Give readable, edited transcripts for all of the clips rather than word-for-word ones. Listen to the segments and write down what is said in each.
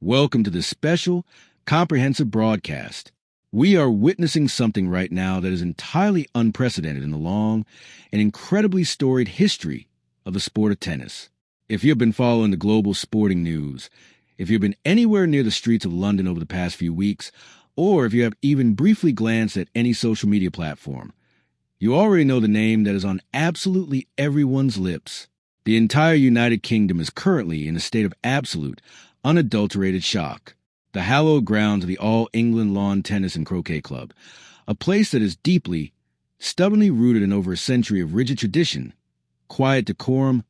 Welcome to this special, comprehensive broadcast. We are witnessing something right now that is entirely unprecedented in the long and incredibly storied history of the sport of tennis. If you've been following the global sporting news, if you've been anywhere near the streets of London over the past few weeks, or if you have even briefly glanced at any social media platform, you already know the name that is on absolutely everyone's lips. The entire United Kingdom is currently in a state of absolute, unadulterated shock. The hallowed grounds of the All England Lawn Tennis and Croquet Club, a place that is deeply, stubbornly rooted in over a century of rigid tradition, quiet decorum,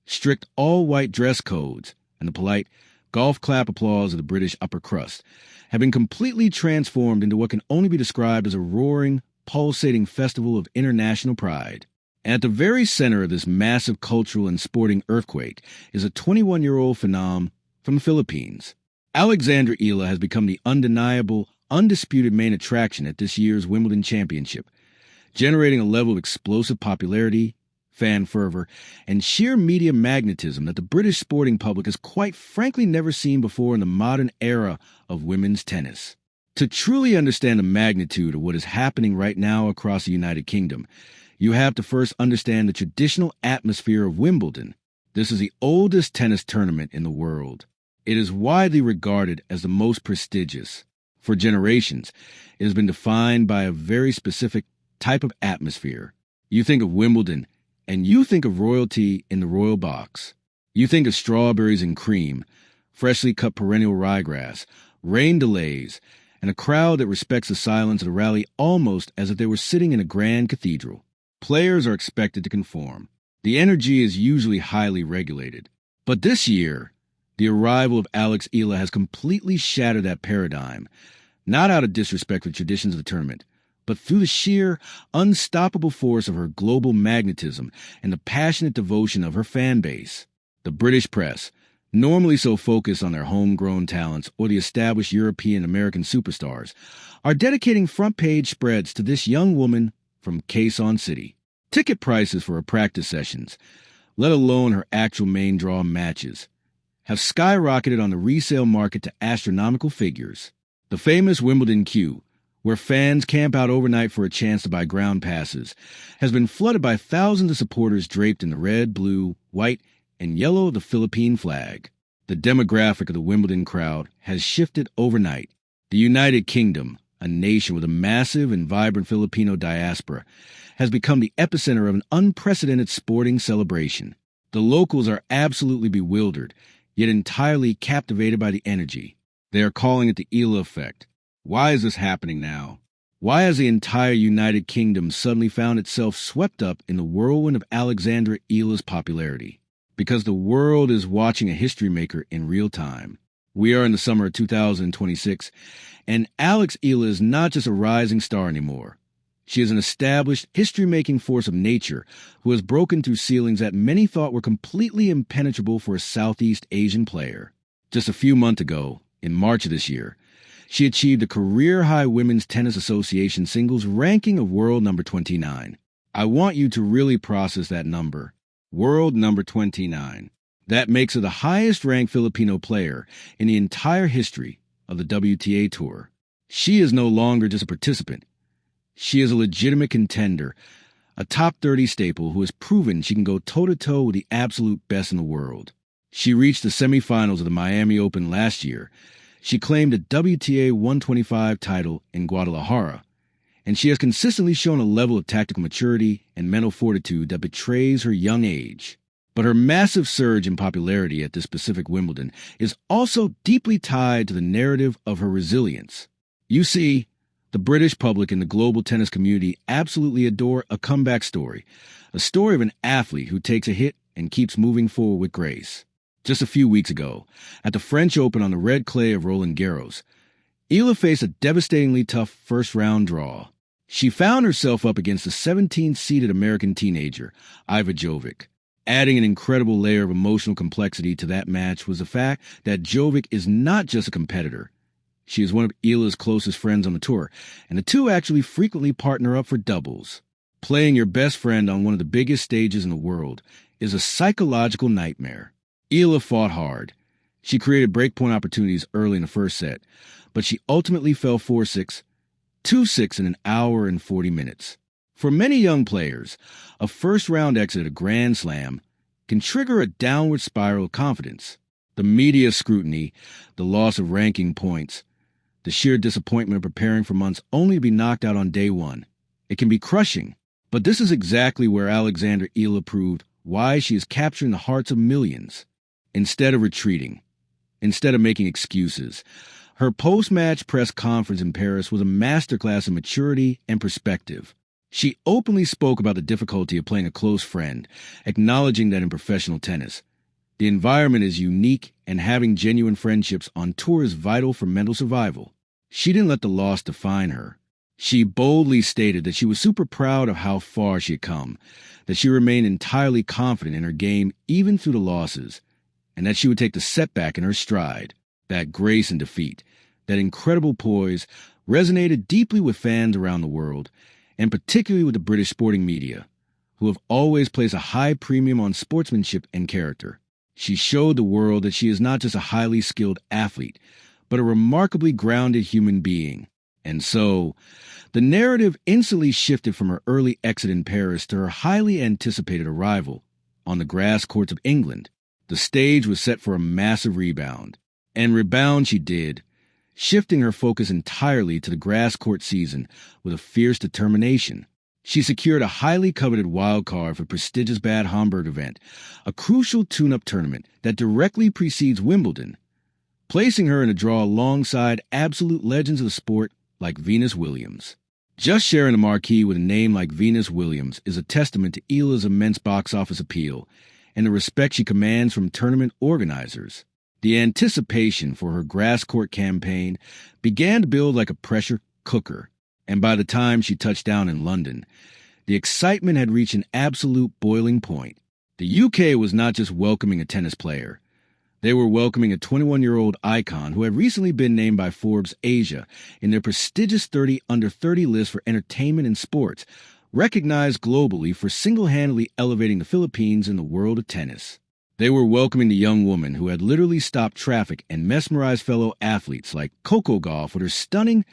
strict all-white dress codes, and the polite golf clap applause of the British upper crust, have been completely transformed into what can only be described as a roaring, pulsating festival of international pride. At the very center of this massive cultural and sporting earthquake is a 21-year-old phenom from the Philippines. Alexandra Eala has become the undeniable, undisputed main attraction at this year's Wimbledon Championship, generating a level of explosive popularity, fan fervor, and sheer media magnetism that the British sporting public has quite frankly never seen before in the modern era of women's tennis. To truly understand the magnitude of what is happening right now across the United Kingdom, you have to first understand the traditional atmosphere of Wimbledon. This is the oldest tennis tournament in the world. It is widely regarded as the most prestigious. For generations, it has been defined by a very specific type of atmosphere. You think of Wimbledon, and you think of royalty in the royal box. You think of strawberries and cream, freshly cut perennial ryegrass, rain delays, and a crowd that respects the silence of the rally almost as if they were sitting in a grand cathedral. Players are expected to conform. The energy is usually highly regulated. But this year, the arrival of Alex Eala has completely shattered that paradigm, not out of disrespect for the traditions of the tournament, but through the sheer, unstoppable force of her global magnetism and the passionate devotion of her fan base. The British press, normally so focused on their homegrown talents or the established European American superstars, are dedicating front-page spreads to this young woman from Quezon City. Ticket prices for her practice sessions, let alone her actual main draw matches, have skyrocketed on the resale market to astronomical figures. The famous Wimbledon queue, where fans camp out overnight for a chance to buy ground passes, has been flooded by thousands of supporters draped in the red, blue, white, and yellow of the Philippine flag. The demographic of the Wimbledon crowd has shifted overnight. The United Kingdom, a nation with a massive and vibrant Filipino diaspora, has become the epicenter of an unprecedented sporting celebration. The locals are absolutely bewildered, yet entirely captivated by the energy. They are calling it the Eala effect. Why is this happening now? Why has the entire United Kingdom suddenly found itself swept up in the whirlwind of Alexandra Eala's popularity? Because the world is watching a history maker in real time. We are in the summer of 2026, and Alex Eala is not just a rising star anymore. She is an established, history-making force of nature who has broken through ceilings that many thought were completely impenetrable for a Southeast Asian player. Just a few months ago, in March of this year, she achieved a career-high Women's Tennis Association singles ranking of world number 29. I want you to really process that number. World number 29. That makes her the highest-ranked Filipino player in the entire history of the WTA Tour. She is no longer just a participant. She is a legitimate contender, a top 30 staple who has proven she can go toe-to-toe with the absolute best in the world. She reached the semifinals of the Miami Open last year. She claimed a WTA 125 title in Guadalajara, and she has consistently shown a level of tactical maturity and mental fortitude that betrays her young age. But her massive surge in popularity at this specific Wimbledon is also deeply tied to the narrative of her resilience. You see, the British public and the global tennis community absolutely adore a comeback story, a story of an athlete who takes a hit and keeps moving forward with grace. Just a few weeks ago, at the French Open on the red clay of Roland Garros, Eala faced a devastatingly tough first-round draw. She found herself up against the 17th-seeded American teenager, Iva Jovic. Adding an incredible layer of emotional complexity to that match was the fact that Jovic is not just a competitor. She is one of Eala's closest friends on the tour, and the two actually frequently partner up for doubles. Playing your best friend on one of the biggest stages in the world is a psychological nightmare. Eala fought hard. She created breakpoint opportunities early in the first set, but she ultimately fell 4-6, 2-6 in an hour and 40 minutes. For many young players, a first-round exit at a Grand Slam can trigger a downward spiral of confidence. The media scrutiny, the loss of ranking points, the sheer disappointment of preparing for months only to be knocked out on day one. It can be crushing, but this is exactly where Alexandra Eala proved why she is capturing the hearts of millions. Instead of retreating, instead of making excuses, her post-match press conference in Paris was a masterclass in maturity and perspective. She openly spoke about the difficulty of playing a close friend, acknowledging that in professional tennis, the environment is unique and having genuine friendships on tour is vital for mental survival. She didn't let the loss define her. She boldly stated that she was super proud of how far she had come, that she remained entirely confident in her game even through the losses, and that she would take the setback in her stride. That grace in defeat, that incredible poise, resonated deeply with fans around the world, and particularly with the British sporting media, who have always placed a high premium on sportsmanship and character. She showed the world that she is not just a highly skilled athlete, but a remarkably grounded human being. And so, the narrative instantly shifted from her early exit in Paris to her highly anticipated arrival on the grass courts of England. The stage was set for a massive rebound. And rebound she did, shifting her focus entirely to the grass court season with a fierce determination. She secured a highly coveted wild card for the prestigious Bad Homburg event, a crucial tune-up tournament that directly precedes Wimbledon, placing her in a draw alongside absolute legends of the sport like Venus Williams. Just sharing the marquee with a name like Venus Williams is a testament to Eala's immense box office appeal and the respect she commands from tournament organizers. The anticipation for her grass court campaign began to build like a pressure cooker, and by the time she touched down in London, the excitement had reached an absolute boiling point. The UK was not just welcoming a tennis player. They were welcoming a 21-year-old icon who had recently been named by Forbes Asia in their prestigious 30 under 30 list for entertainment and sports, recognized globally for single-handedly elevating the Philippines in the world of tennis. They were welcoming the young woman who had literally stopped traffic and mesmerized fellow athletes like Coco Gauff with her stunning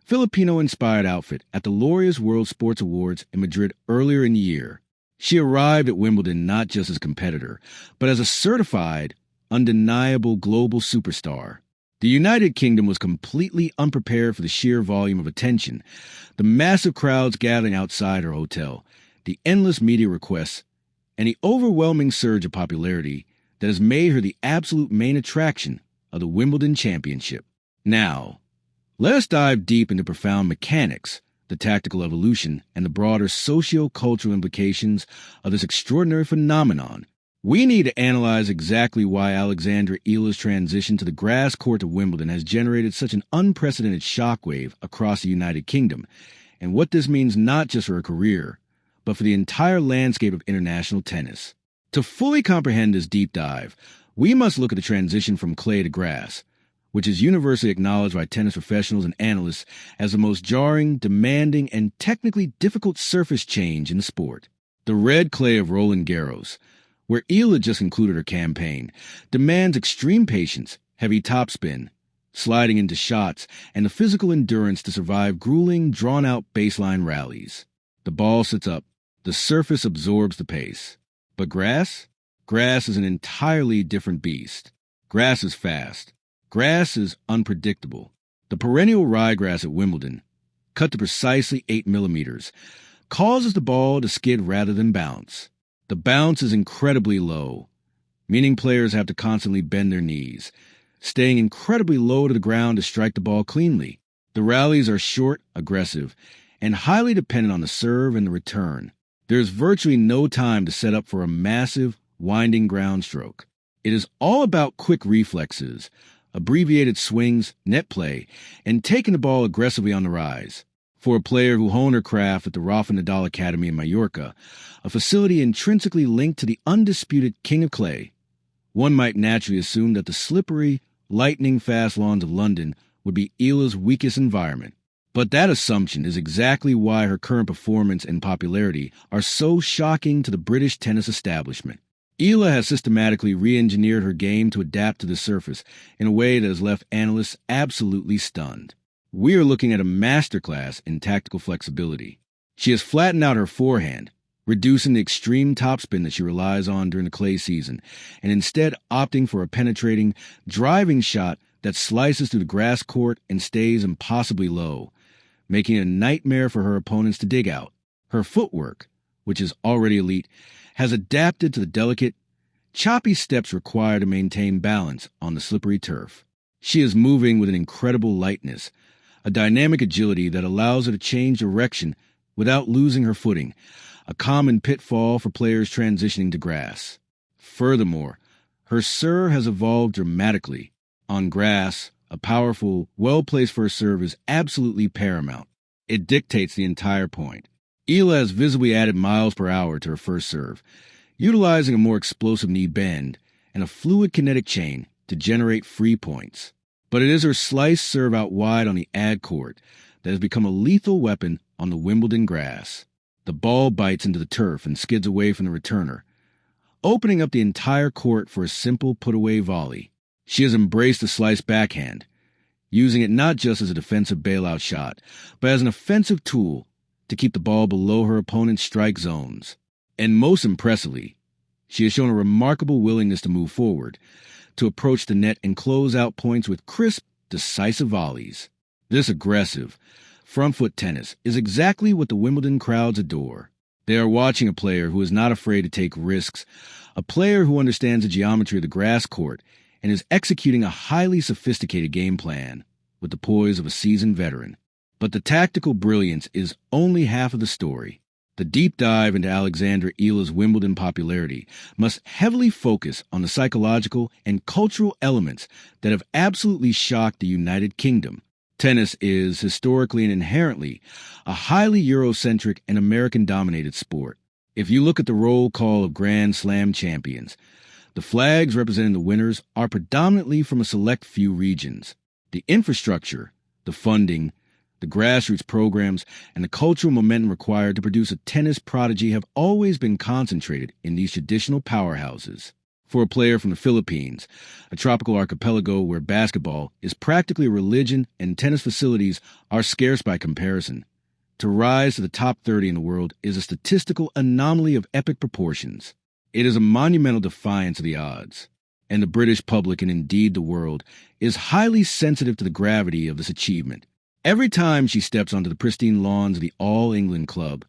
Filipino-inspired outfit at the Laureus World Sports Awards in Madrid earlier in the year. She arrived at Wimbledon not just as a competitor, but as a certified, undeniable global superstar. The United Kingdom was completely unprepared for the sheer volume of attention, the massive crowds gathering outside her hotel, the endless media requests, and the overwhelming surge of popularity that has made her the absolute main attraction of the Wimbledon Championship. Now, let us dive deep into profound mechanics, the tactical evolution, and the broader socio-cultural implications of this extraordinary phenomenon. We need to analyze exactly why Alexandra Eala's transition to the grass court of Wimbledon has generated such an unprecedented shockwave across the United Kingdom, and what this means not just for her career, but for the entire landscape of international tennis. To fully comprehend this deep dive, we must look at the transition from clay to grass, which is universally acknowledged by tennis professionals and analysts as the most jarring, demanding, and technically difficult surface change in the sport. The red clay of Roland Garros, where Eala just concluded her campaign, demands extreme patience, heavy topspin, sliding into shots, and the physical endurance to survive grueling, drawn-out baseline rallies. The ball sits up, the surface absorbs the pace. But grass? Grass is an entirely different beast. Grass is fast. Grass is unpredictable. The perennial ryegrass at Wimbledon, cut to precisely 8 millimeters, causes the ball to skid rather than bounce. The bounce is incredibly low, meaning players have to constantly bend their knees, staying incredibly low to the ground to strike the ball cleanly. The rallies are short, aggressive, and highly dependent on the serve and the return. There is virtually no time to set up for a massive, winding ground stroke. It is all about quick reflexes, abbreviated swings, net play, and taking the ball aggressively on the rise. For a player who honed her craft at the Rafa Nadal Academy in Mallorca, a facility intrinsically linked to the undisputed King of Clay, one might naturally assume that the slippery, lightning-fast lawns of London would be Eala's weakest environment. But that assumption is exactly why her current performance and popularity are so shocking to the British tennis establishment. Eala has systematically re-engineered her game to adapt to the surface in a way that has left analysts absolutely stunned. We are looking at a masterclass in tactical flexibility. She has flattened out her forehand, reducing the extreme topspin that she relies on during the clay season, and instead opting for a penetrating, driving shot that slices through the grass court and stays impossibly low, making it a nightmare for her opponents to dig out. Her footwork, which is already elite, has adapted to the delicate, choppy steps required to maintain balance on the slippery turf. She is moving with an incredible lightness, a dynamic agility that allows her to change direction without losing her footing, a common pitfall for players transitioning to grass. Furthermore, her serve has evolved dramatically. On grass, a powerful, well-placed first serve is absolutely paramount. It dictates the entire point. Eala has visibly added miles per hour to her first serve, utilizing a more explosive knee bend and a fluid kinetic chain to generate free points. But it is her slice serve out wide on the ad court that has become a lethal weapon on the Wimbledon grass. The ball bites into the turf and skids away from the returner, opening up the entire court for a simple put-away volley. She has embraced the slice backhand, using it not just as a defensive bailout shot, but as an offensive tool to keep the ball below her opponent's strike zones. And most impressively, she has shown a remarkable willingness to move forward, to approach the net and close out points with crisp, decisive volleys. This aggressive, front-foot tennis is exactly what the Wimbledon crowds adore. They are watching a player who is not afraid to take risks, a player who understands the geometry of the grass court and is executing a highly sophisticated game plan with the poise of a seasoned veteran. But the tactical brilliance is only half of the story. The deep dive into Alexandra Eala's Wimbledon popularity must heavily focus on the psychological and cultural elements that have absolutely shocked the United Kingdom. Tennis is, historically and inherently, a highly Eurocentric and American-dominated sport. If you look at the roll call of Grand Slam champions, the flags representing the winners are predominantly from a select few regions. The infrastructure, the funding, the grassroots programs, and the cultural momentum required to produce a tennis prodigy have always been concentrated in these traditional powerhouses. For a player from the Philippines, a tropical archipelago where basketball is practically a religion and tennis facilities are scarce by comparison, to rise to the top 30 in the world is a statistical anomaly of epic proportions. It is a monumental defiance of the odds, and the British public, and indeed the world, is highly sensitive to the gravity of this achievement. Every time she steps onto the pristine lawns of the All England Club,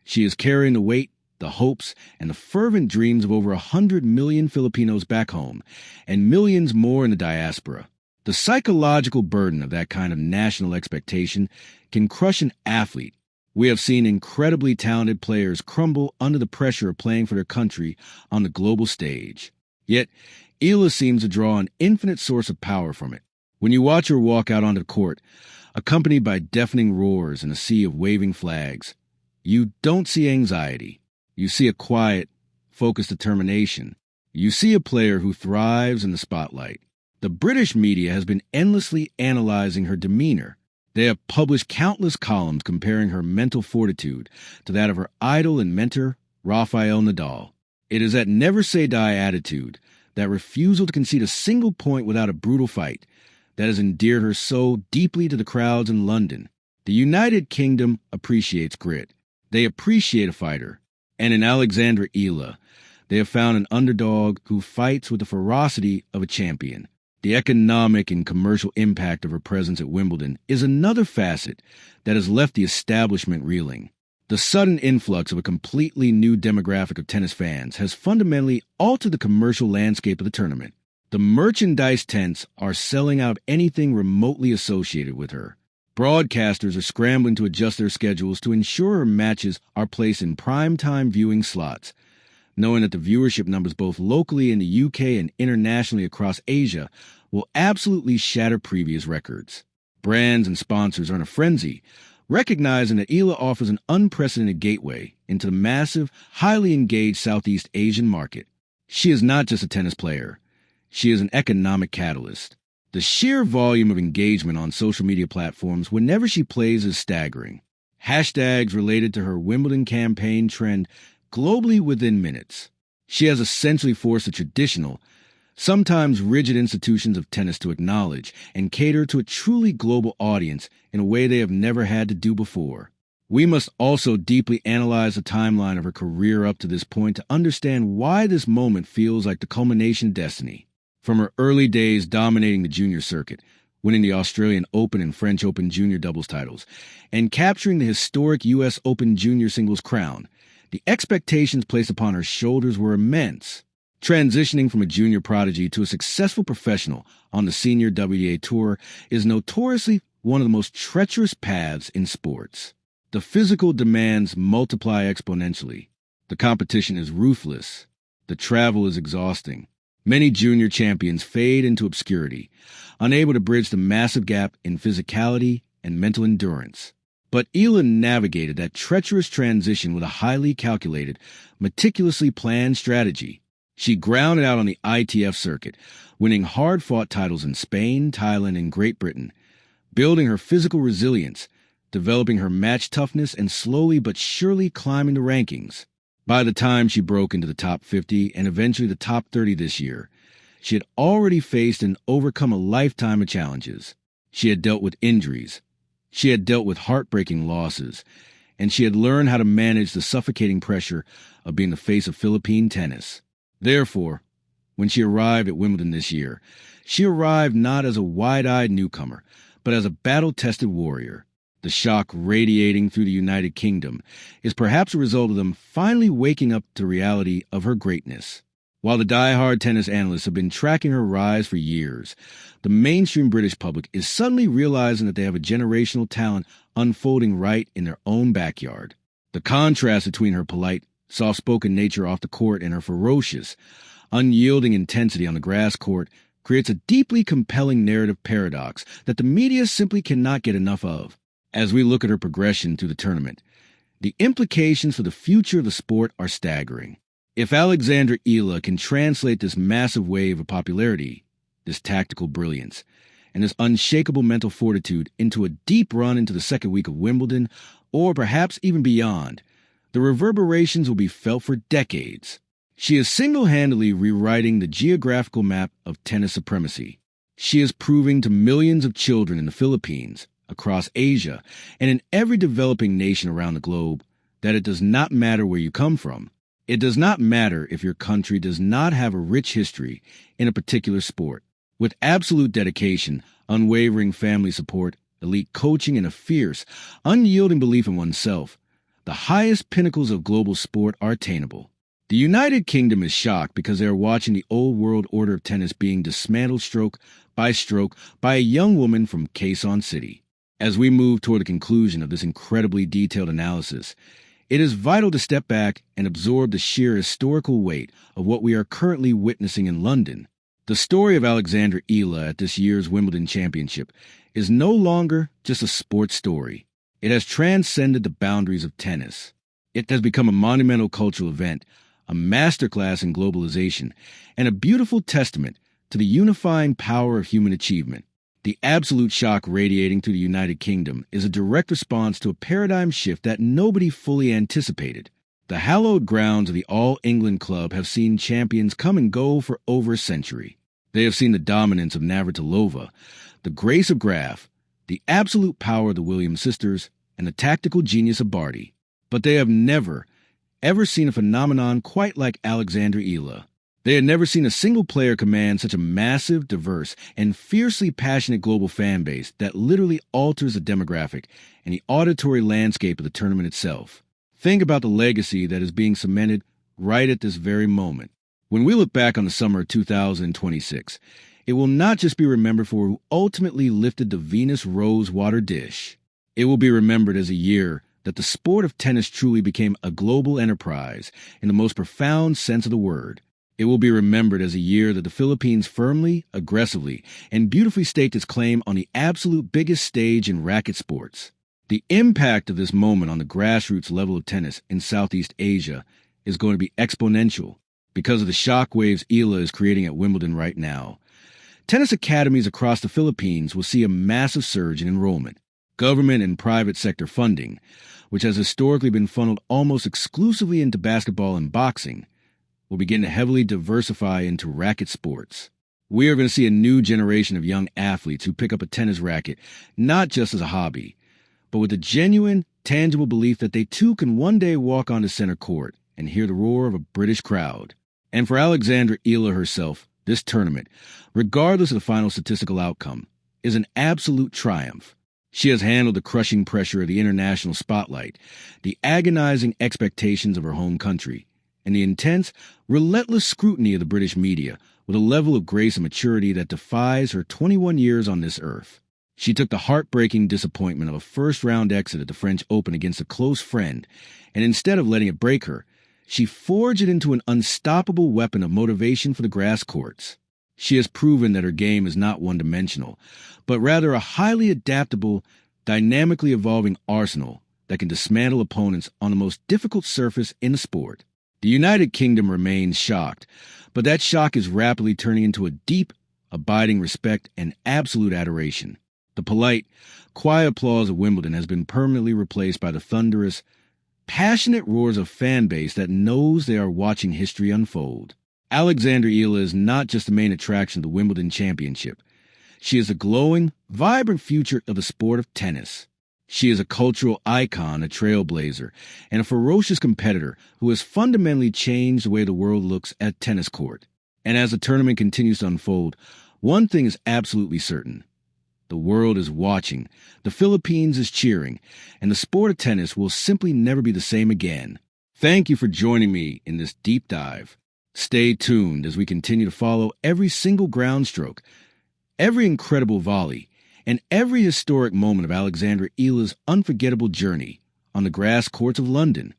she is carrying the weight, the hopes, and the fervent dreams of over 100 million Filipinos back home, and millions more in the diaspora. The psychological burden of that kind of national expectation can crush an athlete. We have seen incredibly talented players crumble under the pressure of playing for their country on the global stage. Yet, Eala seems to draw an infinite source of power from it. When you watch her walk out onto the court, accompanied by deafening roars and a sea of waving flags, you don't see anxiety. You see a quiet, focused determination. You see a player who thrives in the spotlight. The British media has been endlessly analyzing her demeanor. They have published countless columns comparing her mental fortitude to that of her idol and mentor, Rafael Nadal. It is that never-say-die attitude, that refusal to concede a single point without a brutal fight, that has endeared her so deeply to the crowds in London. The United Kingdom appreciates grit. They appreciate a fighter. And in Alexandra Eala, they have found an underdog who fights with the ferocity of a champion. The economic and commercial impact of her presence at Wimbledon is another facet that has left the establishment reeling. The sudden influx of a completely new demographic of tennis fans has fundamentally altered the commercial landscape of the tournament. The merchandise tents are selling out anything remotely associated with her. Broadcasters are scrambling to adjust their schedules to ensure her matches are placed in prime-time viewing slots, knowing that the viewership numbers both locally in the UK and internationally across Asia will absolutely shatter previous records. Brands and sponsors are in a frenzy, recognizing that Eala offers an unprecedented gateway into the massive, highly engaged Southeast Asian market. She is not just a tennis player. She is an economic catalyst. The sheer volume of engagement on social media platforms whenever she plays is staggering. Hashtags related to her Wimbledon campaign trend globally within minutes. She has essentially forced the traditional, sometimes rigid institutions of tennis to acknowledge and cater to a truly global audience in a way they have never had to do before. We must also deeply analyze the timeline of her career up to this point to understand why this moment feels like the culmination of destiny. From her early days dominating the junior circuit, winning the Australian Open and French Open junior doubles titles, and capturing the historic U.S. Open junior singles crown, the expectations placed upon her shoulders were immense. Transitioning from a junior prodigy to a successful professional on the senior WTA Tour is notoriously one of the most treacherous paths in sports. The physical demands multiply exponentially. The competition is ruthless. The travel is exhausting. Many junior champions fade into obscurity, unable to bridge the massive gap in physicality and mental endurance. But Eala navigated that treacherous transition with a highly calculated, meticulously planned strategy. She grounded out on the ITF circuit, winning hard-fought titles in Spain, Thailand, and Great Britain, building her physical resilience, developing her match toughness, and slowly but surely climbing the rankings. By the time she broke into the top 50 and eventually the top 30 this year, she had already faced and overcome a lifetime of challenges. She had dealt with injuries. She had dealt with heartbreaking losses. And she had learned how to manage the suffocating pressure of being the face of Philippine tennis. Therefore, when she arrived at Wimbledon this year, she arrived not as a wide-eyed newcomer, but as a battle-tested warrior. The shock radiating through the United Kingdom is perhaps a result of them finally waking up to the reality of her greatness. While the die-hard tennis analysts have been tracking her rise for years, the mainstream British public is suddenly realizing that they have a generational talent unfolding right in their own backyard. The contrast between her polite, soft-spoken nature off the court and her ferocious, unyielding intensity on the grass court creates a deeply compelling narrative paradox that the media simply cannot get enough of. As we look at her progression through the tournament, the implications for the future of the sport are staggering. If Alexandra Eala can translate this massive wave of popularity, this tactical brilliance, and this unshakable mental fortitude into a deep run into the second week of Wimbledon, or perhaps even beyond, the reverberations will be felt for decades. She is single-handedly rewriting the geographical map of tennis supremacy. She is proving to millions of children in the Philippines, across Asia, and in every developing nation around the globe that it does not matter where you come from. It does not matter if your country does not have a rich history in a particular sport. With absolute dedication, unwavering family support, elite coaching, and a fierce, unyielding belief in oneself, the highest pinnacles of global sport are attainable. The United Kingdom is shocked because they are watching the old world order of tennis being dismantled stroke by a young woman from Quezon City. As we move toward the conclusion of this incredibly detailed analysis, it is vital to step back and absorb the sheer historical weight of what we are currently witnessing in London. The story of Alexandra Eala at this year's Wimbledon Championship is no longer just a sports story. It has transcended the boundaries of tennis. It has become a monumental cultural event, a masterclass in globalization, and a beautiful testament to the unifying power of human achievement. The absolute shock radiating through the United Kingdom is a direct response to a paradigm shift that nobody fully anticipated. The hallowed grounds of the All England Club have seen champions come and go for over a century. They have seen the dominance of Navratilova, the grace of Graf, the absolute power of the Williams sisters, and the tactical genius of Barty. But they have never, ever seen a phenomenon quite like Alexandra Eala. They had never seen a single player command such a massive, diverse, and fiercely passionate global fan base that literally alters the demographic and the auditory landscape of the tournament itself. Think about the legacy that is being cemented right at this very moment. When we look back on the summer of 2026, it will not just be remembered for who ultimately lifted the Venus Rose water dish. It will be remembered as a year that the sport of tennis truly became a global enterprise in the most profound sense of the word. It will be remembered as a year that the Philippines firmly, aggressively, and beautifully staked its claim on the absolute biggest stage in racket sports. The impact of this moment on the grassroots level of tennis in Southeast Asia is going to be exponential because of the shockwaves Eala is creating at Wimbledon right now. Tennis academies across the Philippines will see a massive surge in enrollment. Government and private sector funding, which has historically been funneled almost exclusively into basketball and boxing, will begin to heavily diversify into racket sports. We are going to see a new generation of young athletes who pick up a tennis racket not just as a hobby, but with a genuine, tangible belief that they too can one day walk onto center court and hear the roar of a British crowd. And for Alexandra Eala herself, this tournament, regardless of the final statistical outcome, is an absolute triumph. She has handled the crushing pressure of the international spotlight, the agonizing expectations of her home country, and the intense, relentless scrutiny of the British media with a level of grace and maturity that defies her 21 years on this earth. She took the heartbreaking disappointment of a first-round exit at the French Open against a close friend, and instead of letting it break her, she forged it into an unstoppable weapon of motivation for the grass courts. She has proven that her game is not one-dimensional, but rather a highly adaptable, dynamically evolving arsenal that can dismantle opponents on the most difficult surface in the sport. The United Kingdom remains shocked, but that shock is rapidly turning into a deep, abiding respect and absolute adoration. The polite, quiet applause of Wimbledon has been permanently replaced by the thunderous, passionate roars of fan base that knows they are watching history unfold. Alexandra Eala is not just the main attraction of the Wimbledon Championship. She is the glowing, vibrant future of the sport of tennis. She is a cultural icon, a trailblazer, and a ferocious competitor who has fundamentally changed the way the world looks at tennis court. And as the tournament continues to unfold, one thing is absolutely certain. The world is watching, the Philippines is cheering, and the sport of tennis will simply never be the same again. Thank you for joining me in this deep dive. Stay tuned as we continue to follow every single ground stroke, every incredible volley, and every historic moment of Alexandra Eala's unforgettable journey on the grass courts of London.